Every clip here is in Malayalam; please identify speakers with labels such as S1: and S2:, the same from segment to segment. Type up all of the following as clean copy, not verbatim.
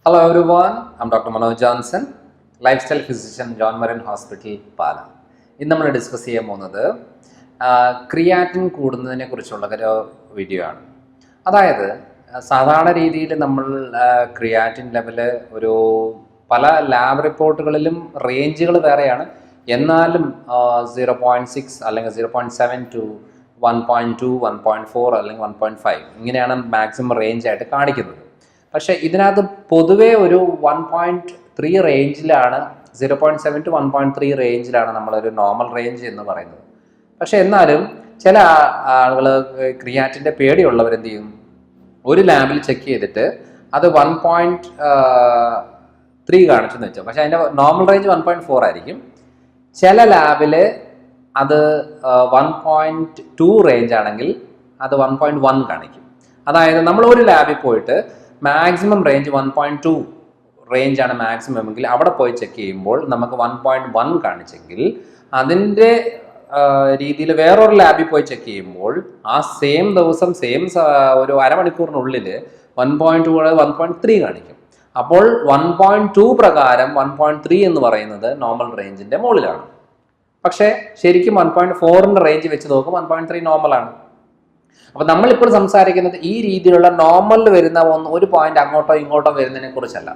S1: Hello everyone, I'm Dr. Manoj Johnson, lifestyle physician, John Marin Hospital, Pala. ഇന്ന് നമ്മൾ ഡിസ്കസ് ചെയ്യാൻ പോകുന്നത് ക്രിയാറ്റിൻ കൂടുന്നതിനെ കുറിച്ചുള്ള ഒരു വീഡിയോ ആണ്. അതായത് സാധാരണ രീതിയിൽ നമ്മൾ ക്രിയാറ്റിൻ ലെവല് ഒരു പല ലാബ് റിപ്പോർട്ടുകളിലും റേഞ്ചുകൾ വേറെയാണ്. എന്നാലും 0.6 അല്ലെങ്കിൽ 0.7 ടു 1.2, 1.4 അല്ലെങ്കിൽ 1.5 ഇങ്ങനെയാണ് മാക്സിമം റേഞ്ച് ആയിട്ട് കാണിക്കുന്നത്. പക്ഷേ ഇതിനകത്ത് പൊതുവേ ഒരു 1.3 റേഞ്ചിലാണ്, 0.7 ടു 1.3 റേഞ്ചിലാണ് നമ്മളൊരു നോർമൽ റേഞ്ച് എന്ന് പറയുന്നത്. പക്ഷെ എന്നാലും ചില ആളുകൾ ക്രിയാറ്റിൻ്റെ പേടിയുള്ളവർ എന്ത് ചെയ്യും, ഒരു ലാബിൽ ചെക്ക് ചെയ്തിട്ട് അത് 1.3 കാണിച്ചെന്ന് വെച്ചോ, പക്ഷെ അതിൻ്റെ നോർമൽ റേഞ്ച് 1.4 ആയിരിക്കും. ചില ലാബിൽ അത് 1.2 റേഞ്ച് ആണെങ്കിൽ അത് 1.1 കാണിക്കും. അതായത് നമ്മൾ ഒരു ലാബിൽ പോയിട്ട് മാക്സിമം റേഞ്ച് 1.2 റേഞ്ചാണ് മാക്സിമം എങ്കിൽ അവിടെ പോയി ചെക്ക് ചെയ്യുമ്പോൾ നമുക്ക് 1.1 കാണിച്ചെങ്കിൽ അതിൻ്റെ രീതിയിൽ വേറൊരു ലാബിൽ പോയി ചെക്ക് ചെയ്യുമ്പോൾ ആ സെയിം ദിവസം ഒരു അരമണിക്കൂറിനുള്ളിൽ 1.2 1.3 കാണിക്കും. അപ്പോൾ 1.2 പ്രകാരം 1.3 എന്ന് പറയുന്നത് നോർമൽ റേഞ്ചിൻ്റെ മുകളിലാണ്. പക്ഷേ ശരിക്കും 1.4ൻ്റെ റേഞ്ച് വെച്ച് നോക്കും 1.3 നോർമലാണ്. അപ്പോൾ നമ്മളിപ്പോൾ സംസാരിക്കുന്നത് ഈ രീതിയിലുള്ള നോർമലിൽ വരുന്ന ഒരു പോയിന്റ് അങ്ങോട്ടോ ഇങ്ങോട്ടോ വരുന്നതിനെ കുറിച്ചല്ല.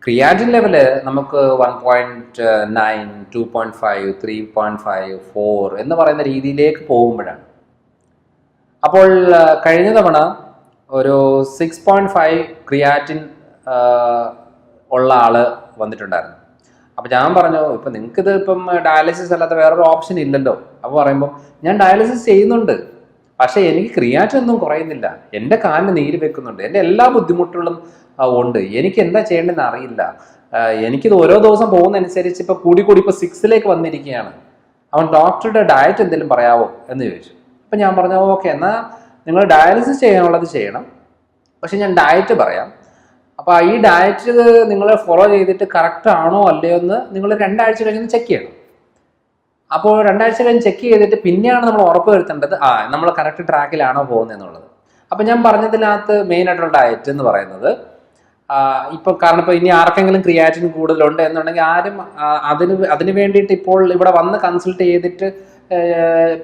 S1: ക്രിയാറ്റിൻ ലെവല് നമുക്ക് 1.9, 2.5, 3.5, 4 എന്ന് പറയുന്ന രീതിയിലേക്ക് പോകുമ്പോഴാണ്. അപ്പോൾ കഴിഞ്ഞ തവണ ഒരു 6.5 ക്രിയാറ്റിൻ ഉള്ള ആള് വന്നിട്ടുണ്ടായിരുന്നു. അപ്പോൾ ഞാൻ പറഞ്ഞു, ഇപ്പം നിങ്ങൾക്കിത് ഇപ്പം ഡയാലിസിസ് അല്ലാതെ വേറൊരു ഓപ്ഷൻ ഇല്ലല്ലോ. അപ്പോൾ പറയുമ്പോൾ ഞാൻ ഡയാലിസിസ് ചെയ്യുന്നുണ്ട്, പക്ഷേ എനിക്ക് ക്രിയാറ്റിൻ ഒന്നും കുറയുന്നില്ല, എൻ്റെ കാലിന് നീര് വെക്കുന്നുണ്ട്, എൻ്റെ എല്ലാ ബുദ്ധിമുട്ടുകളും ഉണ്ട്, എനിക്ക് എന്താ ചെയ്യേണ്ടതെന്ന് അറിയില്ല, എനിക്കിത് ഓരോ ദിവസം പോകുന്നതനുസരിച്ച് ഇപ്പോൾ കൂടി ഇപ്പോൾ 6ലേക്ക് വന്നിരിക്കുകയാണ്, അവൻ ഡോക്ടറുടെ ഡയറ്റ് എന്തെങ്കിലും പറയാവോ എന്ന് ചോദിച്ചു. അപ്പം ഞാൻ പറഞ്ഞു, ഓക്കെ, എന്നാൽ നിങ്ങൾ ഡയാലിസിസ് ചെയ്യാനുള്ളത് ചെയ്യണം, പക്ഷെ ഞാൻ ഡയറ്റ് പറയാം. അപ്പോൾ ഈ ഡയറ്റ് നിങ്ങൾ ഫോളോ ചെയ്തിട്ട് കറക്റ്റ് ആണോ അല്ലയോ എന്ന് നിങ്ങൾ 2 ആഴ്ച കഴിഞ്ഞ് ചെക്ക് ചെയ്യണം. അപ്പോൾ 2 ആഴ്ച കഴിഞ്ഞ് ചെക്ക് ചെയ്തിട്ട് പിന്നെയാണ് നമ്മൾ ഉറപ്പ് വരുത്തേണ്ടത് നമ്മൾ കറക്റ്റ് ട്രാക്കിലാണോ പോകുന്നത് എന്നുള്ളത്. അപ്പം ഞാൻ പറഞ്ഞതിനകത്ത് മെയിൻ ആയിട്ടുള്ള ഡയറ്റ് എന്ന് പറയുന്നത് ഇപ്പോൾ കാരണം ഇപ്പോൾ ഇനി ആർക്കെങ്കിലും ക്രിയാറ്റിൻ കൂടുതലുണ്ട് എന്നുണ്ടെങ്കിൽ ആരും അതിന് വേണ്ടിയിട്ട് ഇപ്പോൾ ഇവിടെ വന്ന് കൺസൾട്ട് ചെയ്തിട്ട്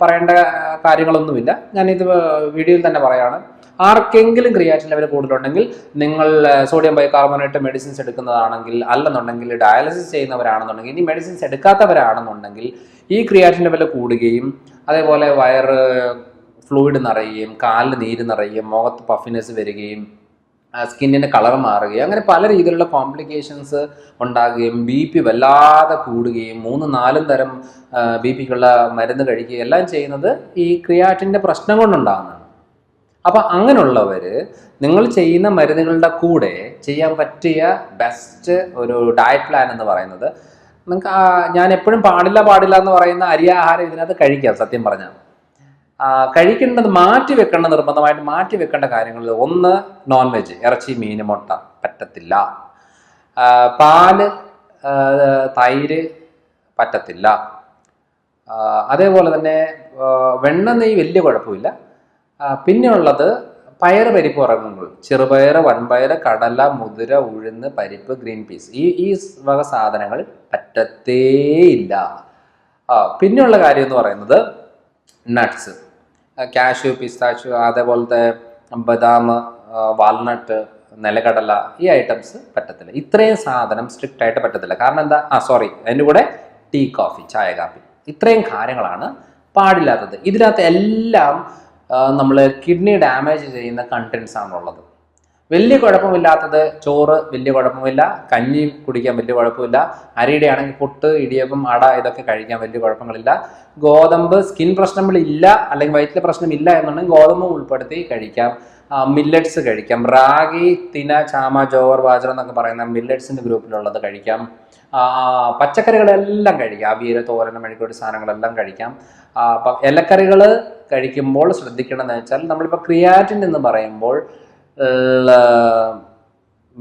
S1: പറയേണ്ട കാര്യങ്ങളൊന്നുമില്ല. ഞാനിത് വീഡിയോയിൽ തന്നെ പറയാണ്. ആർക്കെങ്കിലും ക്രിയാറ്റിൻ ലെവൽ കൂടുതലുണ്ടെങ്കിൽ നിങ്ങൾ സോഡിയം ബൈകാർബണേറ്റ് മെഡിസിൻസ് എടുക്കുന്നതാണെങ്കിൽ, അല്ലെന്നുണ്ടെങ്കിൽ ഡയാലിസിസ് ചെയ്യുന്നവരാണെന്നുണ്ടെങ്കിൽ, ഇനി മെഡിസിൻസ് എടുക്കാത്തവരാണെന്നുണ്ടെങ്കിൽ ഈ ക്രിയാറ്റിൻ ലെവൽ കൂടുകയും അതേപോലെ വയറ് ഫ്ലൂയിഡ് നിറയുകയും കാലിന് നീര് നിറയുകയും മുഖത്ത് പഫിനെസ് വരികയും സ്കിന്നിൻ്റെ കളർ മാറുകയും അങ്ങനെ പല രീതിയിലുള്ള കോംപ്ലിക്കേഷൻസ് ഉണ്ടാകുകയും BP വല്ലാതെ കൂടുകയും 3-4 തരം BPക്കുള്ള മരുന്ന് കഴിക്കുകയും എല്ലാം ചെയ്യുന്നത് ഈ ക്രിയാറ്റിൻ്റെ പ്രശ്നം കൊണ്ടുണ്ടാകുന്നതാണ്. അപ്പം അങ്ങനെയുള്ളവർ നിങ്ങൾ ചെയ്യുന്ന മരുന്നുകളുടെ കൂടെ ചെയ്യാൻ പറ്റിയ ബെസ്റ്റ് ഒരു ഡയറ്റ് പ്ലാൻ എന്ന് പറയുന്നത്, നിങ്ങൾക്ക് ഞാൻ എപ്പോഴും പാടില്ല എന്ന് പറയുന്ന അരിയാഹാരം ഇതിനകത്ത് കഴിക്കാം. സത്യം പറഞ്ഞാൽ കഴിക്കേണ്ടത് നിർബന്ധമായിട്ട് മാറ്റി വെക്കേണ്ട കാര്യങ്ങളിൽ ഒന്ന് നോൺ വെജ്, ഇറച്ചി, മീൻ, മുട്ട പറ്റത്തില്ല. പാല്, തൈര് പറ്റത്തില്ല. അതേപോലെ തന്നെ വെണ്ണ, നെയ്യ് വലിയ കുഴപ്പമില്ല. പിന്നെയുള്ളത് പയറ്, പരിപ്പ് വർഗ്ഗങ്ങൾ, ചെറുപയർ, വൻപയർ, കടല, മുതിര, ഉഴുന്ന്, പരിപ്പ്, ഗ്രീൻ പീസ്, ഈ വക സാധനങ്ങൾ പറ്റത്തേയില്ല. പിന്നെയുള്ള കാര്യം എന്ന് പറയുന്നത് നട്ട്സ്, കാഷ്യൂ, പിസ്താഷ്യൂ, അതേപോലത്തെ ബദാം, വാൾനട്ട്, നിലക്കടല, ഈ ഐറ്റംസ് പറ്റത്തില്ല. ഇത്രയും സാധനം സ്ട്രിക്റ്റ് ആയിട്ട് പറ്റത്തില്ല. കാരണം എന്താ, അതിൻ്റെ കൂടെ ടീ, കോഫി, ചായ, കാപ്പി, ഇത്രയും കാര്യങ്ങളാണ് പാടില്ലാത്തത്. ഇതിനകത്ത് എല്ലാം നമ്മൾ കിഡ്നി ഡാമേജ് ചെയ്യുന്ന കണ്ടൻസ് ആണുള്ളത്. വലിയ കുഴപ്പമില്ലാത്തത് ചോറ്, വലിയ കുഴപ്പമില്ല. കഞ്ഞി കുടിക്കാൻ വലിയ കുഴപ്പമില്ല. അരിയുടെ ആണെങ്കിൽ പുട്ട്, ഇടിയപ്പം, അട ഇതൊക്കെ കഴിക്കാൻ വലിയ കുഴപ്പങ്ങളില്ല. ഗോതമ്പ് സ്കിൻ പ്രശ്നങ്ങളില്ല അല്ലെങ്കിൽ വയറ്റിലെ പ്രശ്നമില്ല എന്നുണ്ടെങ്കിൽ ഗോതമ്പ് ഉൾപ്പെടുത്തി കഴിക്കാം. മില്ലറ്റ്സ് കഴിക്കാം. റാഗി, തിന, ചാമ, ജോവർ, ബാജ്ര എന്നൊക്കെ പറയുന്ന മില്ലറ്റ്സിൻ്റെ ഗ്രൂപ്പിലുള്ളത് കഴിക്കാം. പച്ചക്കറികളെല്ലാം കഴിക്കാം. അവിയൽ, തോരൻ, മെഴുക്കുവരട്ടി സാധനങ്ങളെല്ലാം കഴിക്കാം. അപ്പം ഇലക്കറികൾ കഴിക്കുമ്പോൾ ശ്രദ്ധിക്കണമെന്ന് വെച്ചാൽ, നമ്മളിപ്പോൾ ക്രിയാറ്റിൻ എന്ന് പറയുമ്പോൾ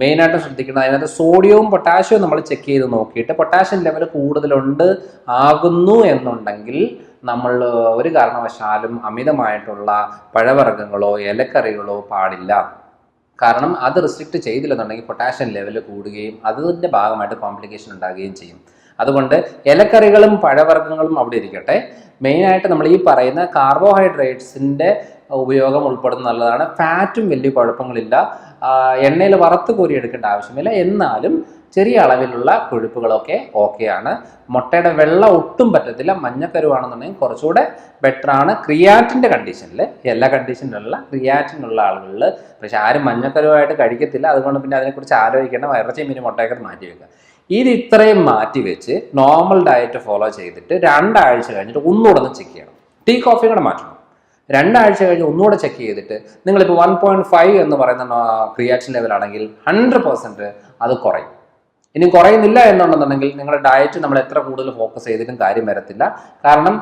S1: മെയിനായിട്ട് ശ്രദ്ധിക്കണം, അതിനകത്ത് സോഡിയവും പൊട്ടാഷ്യവും നമ്മൾ ചെക്ക് ചെയ്ത് നോക്കിയിട്ട് പൊട്ടാഷ്യം ലെവൽ ആകുന്നു എന്നുണ്ടെങ്കിൽ നമ്മൾ ഒരു കാരണവശാലും അമിതമായിട്ടുള്ള പഴവർഗ്ഗങ്ങളോ ഇലക്കറികളോ പാടില്ല. കാരണം അത് റിസ്ട്രിക്റ്റ് ചെയ്തില്ലെന്നുണ്ടെങ്കിൽ പൊട്ടാഷ്യം ലെവൽ കൂടുകയും അതിൻ്റെ ഭാഗമായിട്ട് കോംപ്ലിക്കേഷൻ ഉണ്ടാകുകയും ചെയ്യും. അതുകൊണ്ട് ഇലക്കറികളും പഴവർഗ്ഗങ്ങളും അവിടെ ഇരിക്കട്ടെ, മെയിനായിട്ട് നമ്മൾ ഈ പറയുന്ന കാർബോഹൈഡ്രേറ്റ്സിൻ്റെ ഉപയോഗം ഉൾപ്പെടുന്ന നല്ലതാണ്. ഫാറ്റും വലിയ കുഴപ്പങ്ങളില്ല, എണ്ണയിൽ വറുത്ത് കോരി എടുക്കേണ്ട ആവശ്യമില്ല. എന്നാലും ചെറിയ അളവിലുള്ള കൊഴുപ്പുകളൊക്കെ ഓക്കെയാണ്. മുട്ടയുടെ വെള്ള ഒട്ടും പറ്റത്തില്ല. മഞ്ഞക്കരുവാണെന്നുണ്ടെങ്കിൽ കുറച്ചുകൂടെ ബെറ്ററാണ് ക്രിയാറ്റിൻ്റെ കണ്ടീഷനിൽ. എല്ലാ കണ്ടീഷനിലുള്ള ക്രിയാറ്റിനുള്ള ആളുകളിൽ. പക്ഷെ ആരും മഞ്ഞക്കരുവായിട്ട് കഴിക്കത്തില്ല. അതുകൊണ്ട് പിന്നെ അതിനെക്കുറിച്ച് ആലോചിക്കേണ്ട, ഇറച്ചി മീൻ മുട്ടയൊക്കെ മാറ്റി വെക്കുക. ഇത് ഇത്രയും മാറ്റി വെച്ച് നോർമൽ ഡയറ്റ് ഫോളോ ചെയ്തിട്ട് 2 ആഴ്ച കഴിഞ്ഞിട്ട് ഒന്നുകൂടെ ഒന്ന് ചെക്ക് ചെയ്യണം. ടീ കോഫി കൂടെ മാറ്റണം. 2 ആഴ്ച കഴിഞ്ഞ് ഒന്നുകൂടെ ചെക്ക് ചെയ്തിട്ട് നിങ്ങളിപ്പോൾ 1.5 എന്ന് പറയുന്ന ക്രിയാറ്റിൻ ലെവലാണെങ്കിൽ 100% അത് കുറയും. ഇനി കുറയുന്നില്ല എന്നുണ്ടെന്നുണ്ടെങ്കിൽ നിങ്ങളുടെ ഡയറ്റ് നമ്മൾ എത്ര കൂടുതൽ ഫോക്കസ് ചെയ്തിട്ടും കാര്യം വരത്തില്ല. കാരണം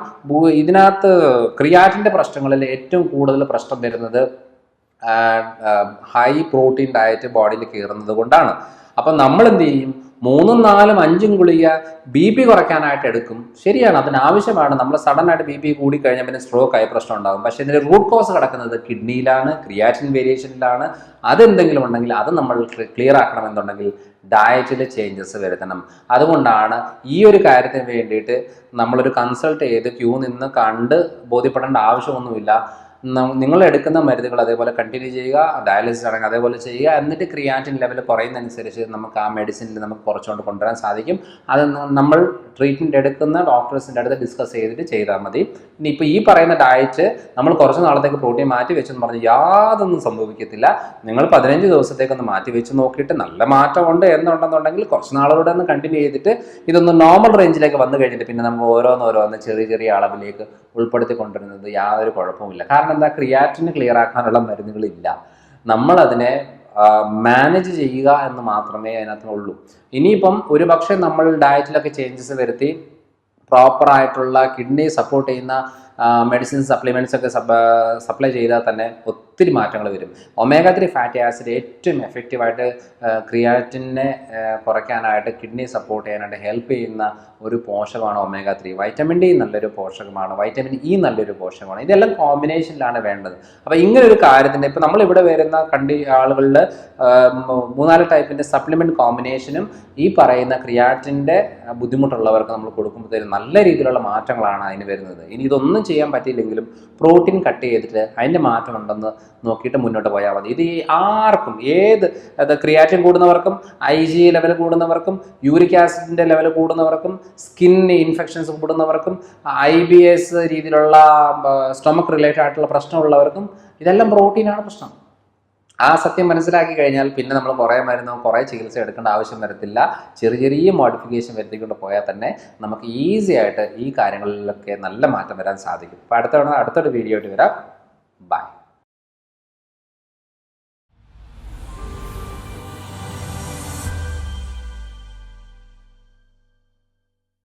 S1: ഇതിനകത്ത് ക്രിയാറ്റിൻ്റെ പ്രശ്നങ്ങളിൽ ഏറ്റവും കൂടുതൽ പ്രശ്നം വരുന്നത് ഹൈ പ്രോട്ടീൻ ഡയറ്റ് ബോഡിയിൽ കയറുന്നത് കൊണ്ടാണ്. അപ്പം നമ്മൾ എന്ത് ചെയ്യും? 3, 4, 5 ഗുളിക BP കുറയ്ക്കാനായിട്ട് എടുക്കും. ശരിയാണ്, അതിനാവശ്യമാണ്. നമ്മൾ സഡൻ ആയിട്ട് BP കൂടിക്കഴിഞ്ഞാൽ പിന്നെ സ്ട്രോക്ക് ആയി പ്രശ്നം ഉണ്ടാകും. പക്ഷേ ഇതിൻ്റെ റൂട്ട് കോസ് കിടക്കുന്നത് കിഡ്നിയിലാണ്, ക്രിയാറ്റിൻ വേരിയേഷനിലാണ്. അതെന്തെങ്കിലും ഉണ്ടെങ്കിൽ അത് നമ്മൾ ക്ലിയർ ആക്കണമെന്നുണ്ടെങ്കിൽ ഡയറ്റിൽ ചേഞ്ചസ് വരുത്തണം. അതുകൊണ്ടാണ് ഈ ഒരു കാര്യത്തിന് വേണ്ടിയിട്ട് നമ്മളൊരു കൺസൾട്ട് ചെയ്ത് ക്യൂ നിന്ന് കണ്ട് ബോധ്യപ്പെടേണ്ട ആവശ്യമൊന്നുമില്ല. നിങ്ങൾ എടുക്കുന്ന മരുന്നുകൾ അതേപോലെ കണ്ടിന്യൂ ചെയ്യുക, ഡയാലിസിസ് ആണെങ്കിൽ അതേപോലെ ചെയ്യുക. എന്നിട്ട് ക്രിയാറ്റിൻ ലെവൽ കുറയുന്നതനുസരിച്ച് നമുക്ക് ആ മെഡിസിനിൽ നമുക്ക് കുറച്ചുകൊണ്ട് കൊണ്ടുവരാൻ സാധിക്കും. അത് നമ്മൾ ട്രീറ്റ്മെൻറ്റ് എടുക്കുന്ന ഡോക്ടേഴ്സിൻ്റെ അടുത്ത് ഡിസ്കസ് ചെയ്തിട്ട് ചെയ്താൽ മതി. ഇനി ഇപ്പോൾ ഈ പറയുന്ന ഡയറ്റ് നമ്മൾ കുറച്ച് നാളത്തേക്ക് പ്രോട്ടീൻ മാറ്റി വെച്ചെന്ന് പറഞ്ഞ് യാതൊന്നും സംഭവിക്കത്തില്ല. നിങ്ങൾ 15 ദിവസത്തേക്കൊന്ന് മാറ്റി വെച്ച് നോക്കിയിട്ട് നല്ല മാറ്റമുണ്ട് എന്നുണ്ടെന്നുണ്ടെങ്കിൽ കുറച്ച് നാളുകൂടെ ഒന്ന് കണ്ടിന്യൂ ചെയ്തിട്ട് ഇതൊന്ന് നോർമൽ റേഞ്ചിലേക്ക് വന്നു കഴിഞ്ഞിട്ട് പിന്നെ നമുക്ക് ഓരോന്നോരോന്ന് ചെറിയ അളവിലേക്ക് ഉൾപ്പെടുത്തി കൊണ്ടുവരുന്നത് യാതൊരു കുഴപ്പമില്ല. കാരണം എന്താ, ക്രിയാറ്റിന് ക്ലിയർ ആക്കാനുള്ള മരുന്നുകളില്ല. നമ്മളതിനെ മാനേജ് ചെയ്യുക എന്ന് മാത്രമേ അതിനകത്തുള്ളൂ. ഇനിയിപ്പം ഒരു പക്ഷേ നമ്മൾ ഡയറ്റിലൊക്കെ ചേഞ്ചസ് വരുത്തി പ്രോപ്പറായിട്ടുള്ള കിഡ്നി സപ്പോർട്ട് ചെയ്യുന്ന മെഡിസിൻസ് സപ്ലിമെൻറ്റ്സ് ഒക്കെ സപ്ലൈ ചെയ്താൽ തന്നെ ഒത്തിരി മാറ്റങ്ങൾ വരും. omega-3 ഫാറ്റി ആസിഡ് ഏറ്റവും എഫക്റ്റീവായിട്ട് ക്രിയാറ്റിനെ കുറയ്ക്കാനായിട്ട്, കിഡ്നി സപ്പോർട്ട് ചെയ്യാനായിട്ട് ഹെൽപ്പ് ചെയ്യുന്ന ഒരു പോഷകമാണ് omega-3. വൈറ്റമിൻ ഡി നല്ലൊരു പോഷകമാണ്, വൈറ്റമിൻ ഇ നല്ലൊരു പോഷകമാണ്. ഇതെല്ലാം കോമ്പിനേഷനിലാണ് വേണ്ടത്. അപ്പോൾ ഇങ്ങനെ ഒരു കാര്യത്തിൻ്റെ ഇപ്പോൾ നമ്മളിവിടെ വരുന്ന ആളുകളിൽ 3-4 ടൈപ്പിൻ്റെ സപ്ലിമെൻറ്റ് കോമ്പിനേഷനും ഈ പറയുന്ന ക്രിയാറ്റിൻ്റെ ബുദ്ധിമുട്ടുള്ളവർക്ക് നമ്മൾ കൊടുക്കുമ്പോഴത്തേക്കും നല്ല രീതിയിലുള്ള മാറ്റങ്ങളാണ് അതിന് വരുന്നത്. ഇനി ഇതൊന്നും ചെയ്യാൻ പറ്റിയില്ലെങ്കിലും പ്രോട്ടീൻ കട്ട് ചെയ്തിട്ട് അതിൻ്റെ മാറ്റമുണ്ടെന്ന് നോക്കിയിട്ട് മുന്നോട്ട് പോയാൽ മതി. ഇത് ആർക്കും, ക്രിയാറ്റിൻ കൂടുന്നവർക്കും, IG ലെവൽ കൂടുന്നവർക്കും, യൂറിക് ആസിഡിൻ്റെ ലെവൽ കൂടുന്നവർക്കും, സ്കിൻ ഇൻഫെക്ഷൻസ് കൂടുന്നവർക്കും, IBS രീതിയിലുള്ള സ്റ്റൊമക്ക് റിലേറ്റഡ് ആയിട്ടുള്ള പ്രശ്നമുള്ളവർക്കും ഇതെല്ലാം പ്രോട്ടീനാണ് പ്രശ്നം. ആ സത്യം മനസ്സിലാക്കി കഴിഞ്ഞാൽ പിന്നെ നമ്മൾ കുറേ മരുന്നോ കുറേ ചികിത്സ എടുക്കേണ്ട ആവശ്യം വരത്തില്ല. ചെറിയ മോഡിഫിക്കേഷൻ വരുത്തിക്കൊണ്ട് പോയാൽ തന്നെ നമുക്ക് ഈസി ആയിട്ട് ഈ കാര്യങ്ങളിലൊക്കെ നല്ല മാറ്റം വരാൻ സാധിക്കും. അപ്പോൾ അടുത്തൊരു വീഡിയോ ആയിട്ട് വരാം. ബൈ.